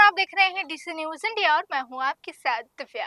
आप देख रहे हैं डीसी न्यूज इंडिया और मैं हूं आपके साथ दिव्या।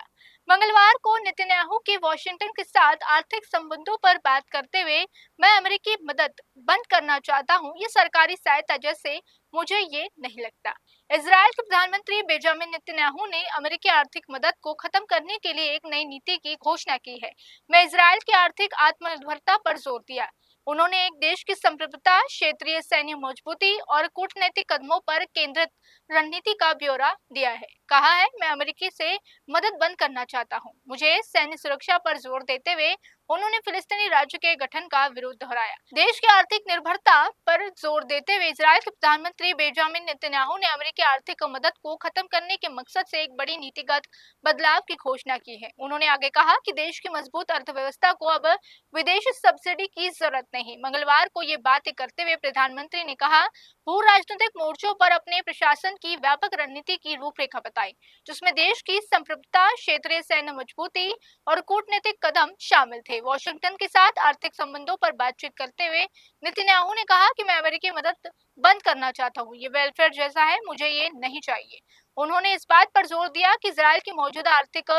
मंगलवार को नेतन्याहू के वॉशिंगटन के साथ आर्थिक संबंधों पर बात करते हुए मैं अमेरिकी मदद बंद करना चाहता हूं, ये सरकारी सहायता जैसे मुझे ये नहीं लगता। इजराइल के प्रधानमंत्री बेंजामिन नेतन्याहू ने अमेरिकी आर्थिक मदद को खत्म करने के लिए एक नई नीति की घोषणा की है। मैं इजराइल की आर्थिक आत्मनिर्भरता पर जोर दिया। उन्होंने एक देश की संप्रभुता, क्षेत्रीय सैन्य मजबूती और कूटनैतिक कदमों पर केंद्रित रणनीति का ब्यौरा दिया है। कहा है, मैं अमेरिकी से मदद बंद करना चाहता हूं। मुझे सैन्य सुरक्षा पर जोर देते हुए उन्होंने फिलिस्तीनी राज्य के गठन का विरोध दोहराया। देश की आर्थिक निर्भरता पर जोर देते हुए इजराइल के प्रधानमंत्री बेंजामिन नेतन्याहू ने अमेरिकी आर्थिक मदद को खत्म करने के मकसद से एक बड़ी नीतिगत बदलाव की घोषणा की है। उन्होंने आगे कहा कि देश की मजबूत अर्थव्यवस्था को अब विदेशी सब्सिडी की जरूरत नहीं। मंगलवार को ये बात करते हुए प्रधानमंत्री ने कहा, भू राजनीतिक मोर्चों पर अपने प्रशासन की व्यापक रणनीति की रूपरेखा बताई, जिसमें देश की संप्रभुता, क्षेत्रीय सैन्य मजबूती और कूटनीतिक कदम शामिल थे। वॉशिंगटन के साथ आर्थिक संबंधों पर बातचीत करते हुए नेतन्याहू ने कहा कि मैं अमेरिकी मदद बंद करना चाहता हूँ, ये वेलफेयर जैसा है, मुझे ये नहीं चाहिए। उन्होंने इस बात पर जोर दिया कि इजराइल की मौजूदा आर्थिक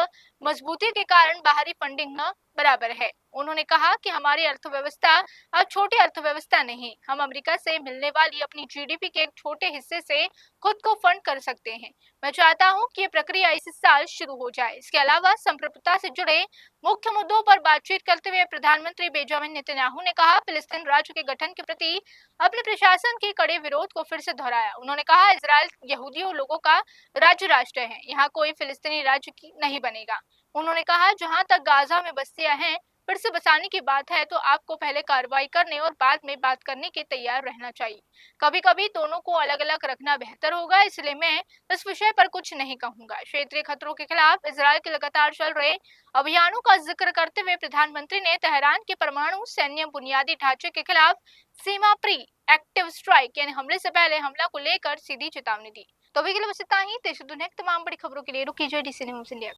मजबूती के कारण बाहरी फंडिंग न बराबर है। उन्होंने कहा कि हमारी अर्थव्यवस्था अब छोटी अर्थव्यवस्था नहीं, हम अमेरिका से मिलने वाली अपनी जीडीपी के एक छोटे हिस्से से खुद को फंड कर सकते हैं। मैं चाहता हूं कि ये प्रक्रिया इस साल शुरू हो जाए। इसके अलावा संप्रभुता से जुड़े मुख्य मुद्दों पर बातचीत करते हुए प्रधानमंत्री बेंजामिन नेतन्याहू ने कहा, फिलिस्तीन राज्य के गठन के प्रति अपने प्रशासन के कड़े विरोध को फिर से दोहराया। उन्होंने कहा, इजराइल यहूदियों लोगों का राज्य राष्ट्र है, यहाँ कोई फिलिस्तीनी राज्य की नहीं बनेगा। उन्होंने कहा, जहां तक गाजा में बस्तियां हैं फिर से बसाने की बात है तो आपको पहले कार्रवाई करने और बाद में बात करने के तैयार रहना चाहिए। कभी कभी दोनों को अलग अलग रखना बेहतर होगा, इसलिए मैं इस विषय पर कुछ नहीं कहूंगा। क्षेत्रीय खतरों के खिलाफ इजराइल के लगातार चल रहे अभियानों का जिक्र करते हुए प्रधानमंत्री ने तेहरान के परमाणु सैन्य बुनियादी ढांचे के खिलाफ सीमा प्री एक्टिव स्ट्राइक यानी हमले से पहले हमला को लेकर सीधी चेतावनी दी। तो अभी के लिए बस इतना ही। देश दुनिया की तमाम बड़ी खबरों के लिए रुकी जय डीसी न्यूज इंडिया।